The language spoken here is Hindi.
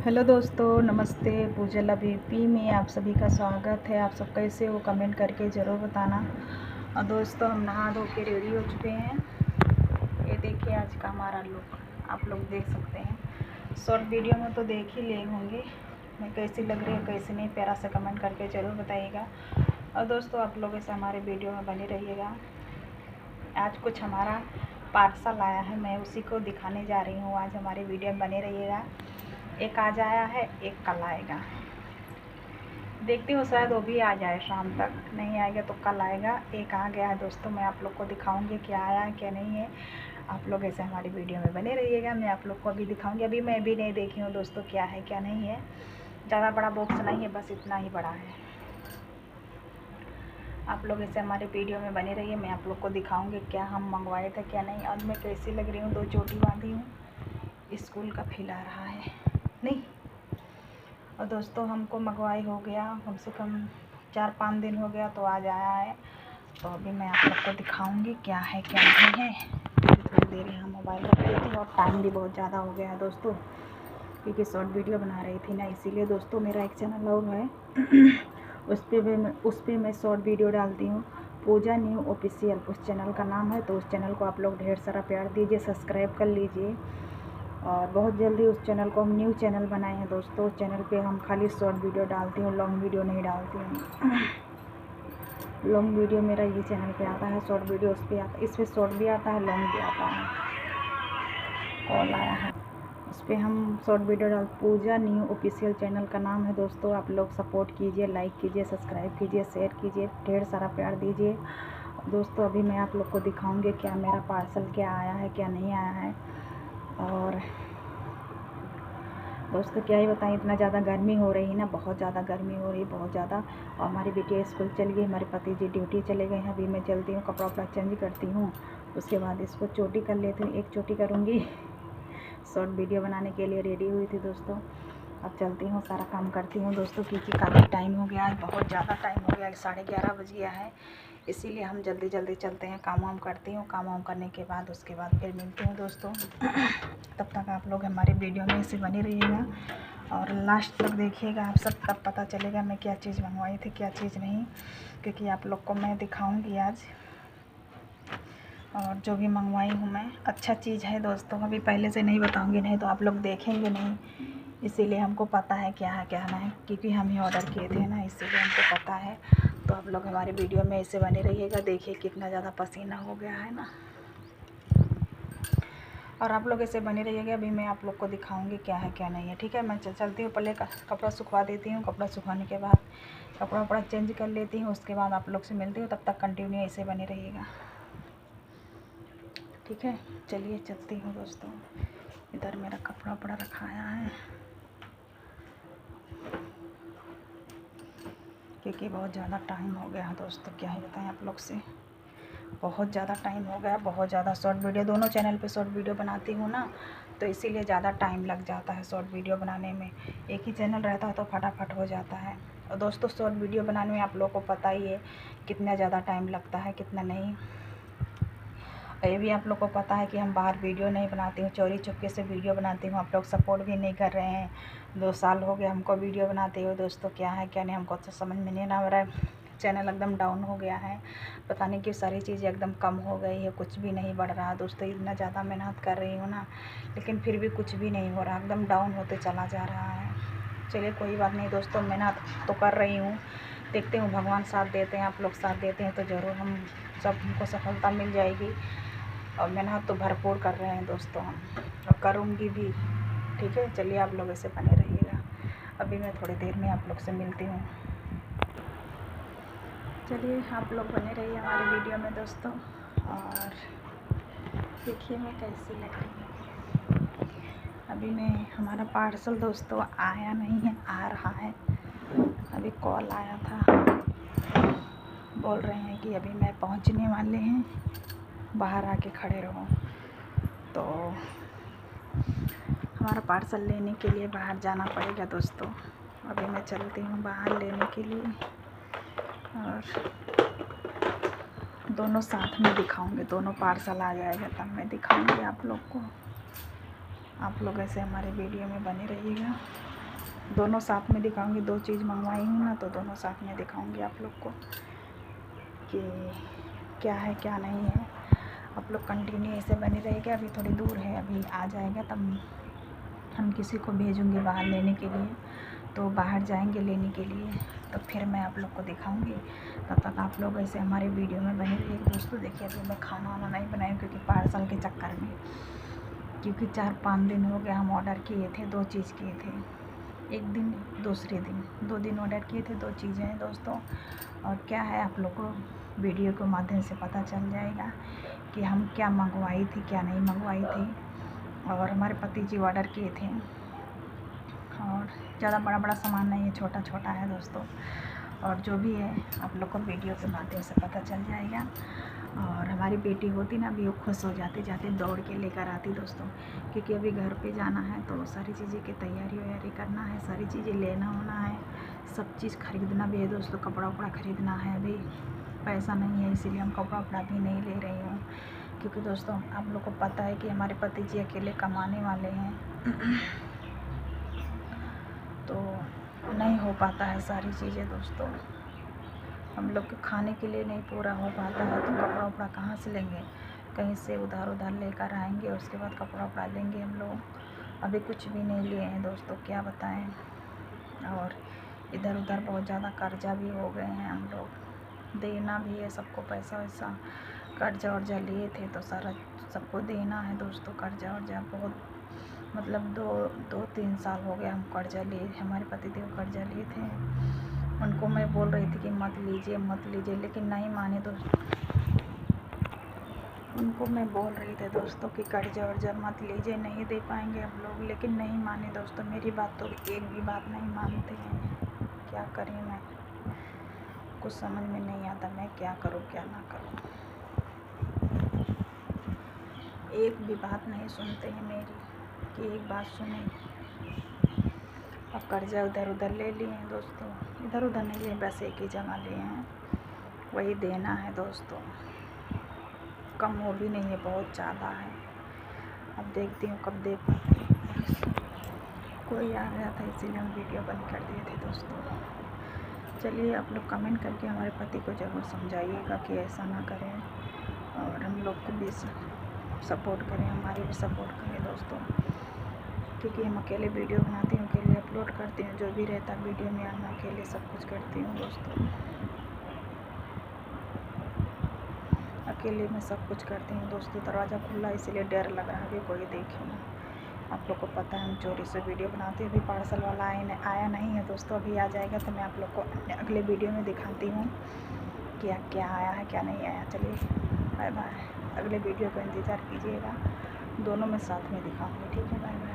हेलो दोस्तों, नमस्ते। पूजा लवीपी में आप सभी का स्वागत है। आप सब कैसे हो कमेंट करके ज़रूर बताना। और दोस्तों, हम नहा धो के रेडी हो चुके हैं। ये देखिए आज का हमारा लुक, आप लोग देख सकते हैं। शॉर्ट वीडियो में तो देख ही ले होंगे मैं कैसी लग रही है कैसी नहीं, प्यारा सा कमेंट करके ज़रूर बताइएगा। और दोस्तों, आप लोग ऐसे हमारे वीडियो में बने रहिएगा। आज कुछ हमारा पार्सल आया है, मैं उसी को दिखाने जा रही हूँ। आज हमारे वीडियो में बने रहिएगा। एक आज आया है, एक कल आएगा। देखती हूँ शायद वो भी आ जाए शाम तक, नहीं आएगा तो कल आएगा। एक आ गया है दोस्तों, मैं आप लोग को दिखाऊंगी क्या आया है क्या नहीं है। आप लोग ऐसे हमारी वीडियो में बने रहिएगा। मैं आप लोग को अभी दिखाऊंगी। अभी मैं भी नहीं देखी हूँ दोस्तों क्या है क्या नहीं है। ज़्यादा बड़ा बॉक्स नहीं है, बस इतना ही बड़ा है। आप लोग ऐसे हमारे वीडियो में बने रहिए। मैं आप लोग को दिखाऊंगी क्या हम मंगवाए थे क्या नहीं। आज मैं कैसी लग रही हूँ, 2 चोटी बांधी हूँ। स्कूल का फील आ रहा है नहीं। और दोस्तों, हमको मंगवाई हो गया कम से कम 4-5 दिन हो गया, तो आज आया है। तो अभी मैं आप लोग को दिखाऊंगी क्या है क्या नहीं है। थोड़ी देर यहाँ मोबाइल रख देती हूँ। और टाइम भी बहुत ज़्यादा हो गया है दोस्तों, क्योंकि शॉर्ट वीडियो बना रही थी ना, इसीलिए। दोस्तों, मेरा एक चैनल और है उस पर मैं शॉर्ट वीडियो डालती हूँ, पूजा न्यू ऑफिशियल उस चैनल का नाम है। तो उस चैनल को आप लोग ढेर सारा प्यार दीजिए, सब्सक्राइब कर लीजिए। और बहुत जल्दी उस चैनल को हम न्यू चैनल बनाए हैं दोस्तों। उस चैनल पे हम खाली शॉर्ट वीडियो डालती हूँ, लॉन्ग वीडियो नहीं डालती हूँ। लॉन्ग वीडियो मेरा ये चैनल पे आता है, शॉर्ट वीडियो उस पर आता है। इस पर शॉर्ट भी आता है, लॉन्ग भी आता है। कॉल आया है, इस पर हम शॉर्ट वीडियो डाल। पूजा न्यू ऑफिशियल चैनल का नाम है दोस्तों। आप लोग सपोर्ट कीजिए, लाइक कीजिए, सब्सक्राइब कीजिए, शेयर कीजिए, ढेर सारा प्यार दीजिए दोस्तों। अभी मैं आप लोग को दिखाऊंगी क्या मेरा पार्सल क्या आया है क्या नहीं आया है। और दोस्तों, क्या ही बताएं, इतना ज़्यादा गर्मी हो रही है ना, बहुत ज़्यादा गर्मी हो रही है, बहुत ज़्यादा। और हमारी बेटी स्कूल चल गई, हमारे पति जी ड्यूटी चले गए हैं। अभी मैं चलती हूँ, कपड़ा वपड़ा चेंज करती हूँ, उसके बाद इसको चोटी कर लेती हूँ। एक चोटी करूँगी। शॉर्ट वीडियो बनाने के लिए रेडी हुई थी दोस्तों। अब चलती हूँ, सारा काम करती हूँ दोस्तों, क्योंकि काफ़ी टाइम हो गया है, बहुत ज़्यादा टाइम हो गया है। 11:30 बज गया है, इसीलिए हम जल्दी जल्दी चलते हैं। काम वाम करती हूँ, काम वाम करने के बाद उसके बाद फिर मिलती हूँ दोस्तों। तब तक आप लोग हमारे वीडियो में ऐसे बने रहिएगा और लास्ट तक देखिएगा। आप सब तब पता चलेगा मैं क्या चीज़ मंगवाई थी क्या चीज़ नहीं, क्योंकि आप लोग को मैं दिखाऊंगी आज। और जो भी मंगवाई हूँ मैं अच्छा चीज़ है दोस्तों। अभी पहले से नहीं बताऊंगी, नहीं तो आप लोग देखेंगे नहीं। इसीलिए हमको पता है क्या है, क्योंकि हम ही ऑर्डर किए थे ना, इसीलिए हमको पता है। तो आप लोग हमारे वीडियो में ऐसे बने रहिएगा। देखिए कितना ज़्यादा पसीना हो गया है ना, और आप लोग ऐसे बने रहिएगा। अभी मैं आप लोग को दिखाऊंगी क्या है क्या नहीं है, ठीक है। मैं चलती हूँ, पहले कपड़ा सुखवा देती हूँ। कपड़ा सुखाने के बाद कपड़ा वपड़ा चेंज कर लेती हूँ, उसके बाद आप लोग से मिलती हूँ। तब तक कंटिन्यू ऐसे बने रहिएगा, ठीक है। चलिए चलती हूँ दोस्तों। इधर मेरा कपड़ा वपड़ा रखाया है, क्योंकि बहुत ज़्यादा टाइम हो गया है दोस्तों। क्या ही बताएं आप लोग से, बहुत ज़्यादा टाइम हो गया, बहुत ज़्यादा। शॉर्ट वीडियो दोनों चैनल पे शॉर्ट वीडियो बनाती हूँ ना, तो इसीलिए ज़्यादा टाइम लग जाता है शॉर्ट वीडियो बनाने में। एक ही चैनल रहता है तो फटाफट हो जाता है। और दोस्तों, शॉर्ट वीडियो बनाने में आप लोगों को पता ही है कितना ज़्यादा टाइम लगता है, कितना नहीं। ये भी आप लोग को पता है कि हम बाहर वीडियो नहीं बनाती हूँ, चोरी चुपके से वीडियो बनाती हूँ। आप लोग सपोर्ट भी नहीं कर रहे हैं। 2 साल हो गए हमको वीडियो बनाते हुए दोस्तों। क्या है क्या नहीं हमको तो समझ में नहीं आ रहा है। चैनल एकदम डाउन हो गया है, पता नहीं क्यों सारी चीज़ें एकदम कम हो गई है, कुछ भी नहीं बढ़ रहा दोस्तों। इतना ज़्यादा मेहनत कर रही हूँ ना, लेकिन फिर भी कुछ भी नहीं हो रहा, एकदम डाउन होते चला जा रहा है। चलिए कोई बात नहीं दोस्तों, मेहनत तो कर रही हूँ। देखते हूँ भगवान साथ देते हैं, आप लोग साथ देते हैं तो ज़रूर हमको सफलता मिल जाएगी। और मेहनत तो भरपूर कर रहे हैं दोस्तों हम, और करूँगी भी, ठीक है। चलिए आप लोग ऐसे बने रहिएगा। अभी मैं थोड़ी देर में आप लोग से मिलती हूँ। चलिए आप लोग बने रहिए हमारे वीडियो में दोस्तों। और देखिए मैं कैसी लग रही हूँ। अभी मैं हमारा पार्सल दोस्तों आया नहीं है, आ रहा है। अभी कॉल आया था, बोल रहे हैं कि अभी मैं पहुँचने वाले हैं, बाहर आके खड़े रहो। तो हमारा पार्सल लेने के लिए बाहर जाना पड़ेगा दोस्तों। अभी मैं चलती हूँ बाहर लेने के लिए, और दोनों साथ में दिखाऊंगे। दोनों पार्सल आ जाएगा तब मैं दिखाऊंगी आप लोग को। आप लोग ऐसे हमारे वीडियो में बने रहिएगा। दोनों साथ में दिखाऊंगी, 2 चीज़ मंगवाई हूँ ना, तो दोनों साथ में दिखाऊंगी आप लोग को कि क्या है क्या नहीं है। आप लोग कंटिन्यू ऐसे बने रहिएगा। अभी थोड़ी दूर है, अभी आ जाएगा तब हम किसी को भेजूँगी बाहर लेने के लिए, तो बाहर जाएंगे लेने के लिए, तो फिर मैं आप लोग को दिखाऊंगी। तब तक आप लोग ऐसे हमारे वीडियो में बने रहिए। दोस्तों देखिए, अभी मैं खाना वाना नहीं बनाई क्योंकि पार्सल के चक्कर में, क्योंकि 4-5 दिन हो गया हम ऑर्डर किए थे, 2 चीज़ किए थे, एक दिन दूसरे दिन, 2 दिन ऑर्डर किए थे, 2 चीज़ें हैं दोस्तों। और क्या है, आप लोग को वीडियो के माध्यम से पता चल जाएगा कि हम क्या मंगवाई थी क्या नहीं मंगवाई थी। और हमारे पति जी ऑर्डर किए थे, और ज़्यादा बड़ा बड़ा सामान नहीं है, छोटा छोटा है दोस्तों। और जो भी है आप लोग को वीडियो के माध्यम से पता चल जाएगा। और हमारी बेटी होती ना, अभी वो खुश हो जाती, जाती दौड़ के लेकर आती दोस्तों, क्योंकि अभी घर पे जाना है तो सारी चीज़ें की तैयारी वैयारी करना है, सारी चीज़ें लेना होना है, सब चीज़ खरीदना भी है दोस्तों। कपड़ा उपड़ा खरीदना है, अभी पैसा नहीं है इसीलिए हम कपड़ा उपड़ा भी नहीं ले रही हूँ, क्योंकि दोस्तों आप लोग को पता है कि हमारे पति जी अकेले कमाने वाले हैं तो नहीं हो पाता है सारी चीज़ें दोस्तों। हम लोग के खाने के लिए नहीं पूरा हो पाता है, तो कपड़ा उपड़ा कहाँ से लेंगे, कहीं से उधार उधार लेकर आएंगे, उसके बाद कपड़ा उपड़ा लेंगे हम लोग। अभी कुछ भी नहीं लिए हैं दोस्तों, क्या बताएं। और इधर उधर बहुत ज़्यादा कर्जा भी हो गए हैं हम लोग, देना भी है सबको पैसा वैसा, कर्जा वर्जा लिए थे तो सारा सबको देना है दोस्तों। कर्जा वर्जा बहुत, मतलब 2-3 साल हो गया हम कर्जा लिए, हमारे पतिदेव कर्जा लिए थे। उनको मैं बोल रही थी कि मत लीजिए, लेकिन नहीं माने दोस्तों। उनको मैं बोल रही थी दोस्तों कि कर्जा वर्जा मत लीजिए, नहीं दे पाएंगे हम लोग, लेकिन नहीं माने दोस्तों। मेरी बात तो एक भी बात नहीं मानते हैं, क्या करें मैं, कुछ समझ में नहीं आता मैं क्या करूं क्या ना करूं। एक भी बात नहीं सुनते हैं मेरी, कि एक बात सुने। अब कर्जा उधर उधर ले लिए हैं दोस्तों, इधर उधर नहीं लिए, बस एक ही जगह लिए हैं, वही देना है दोस्तों। कम वो भी नहीं है, बहुत ज़्यादा है। अब देखती हूँ कब दे पाती हूँ। कोई आ गया था इसीलिए हम वीडियो बंद कर दिए थे दोस्तों। चलिए आप लोग कमेंट करके हमारे पति को ज़रूर समझाइएगा कि ऐसा ना करें, और हम लोग को भी सपोर्ट करें, हमारी भी सपोर्ट करें दोस्तों, क्योंकि हम अकेले वीडियो बनाती हूँ, अकेले अपलोड करती हूँ, जो भी रहता है वीडियो में मैं अकेले सब कुछ करती हूँ दोस्तों। अकेले मैं सब कुछ करती हूँ दोस्तों। दरवाज़ा खुला इसलिए डर लग रहा है कि कोई देखे ना। आप लोग को पता है हम चोरी से वीडियो बनाते हैं। अभी पार्सल वाला आया नहीं है दोस्तों, अभी आ जाएगा तो मैं आप लोग को अगले वीडियो में दिखाती हूँ कि क्या आया है क्या नहीं आया। चलिए बाय बाय, अगले वीडियो का इंतज़ार कीजिएगा, दोनों में साथ में दिखाऊँगी, ठीक है, बाय बाय।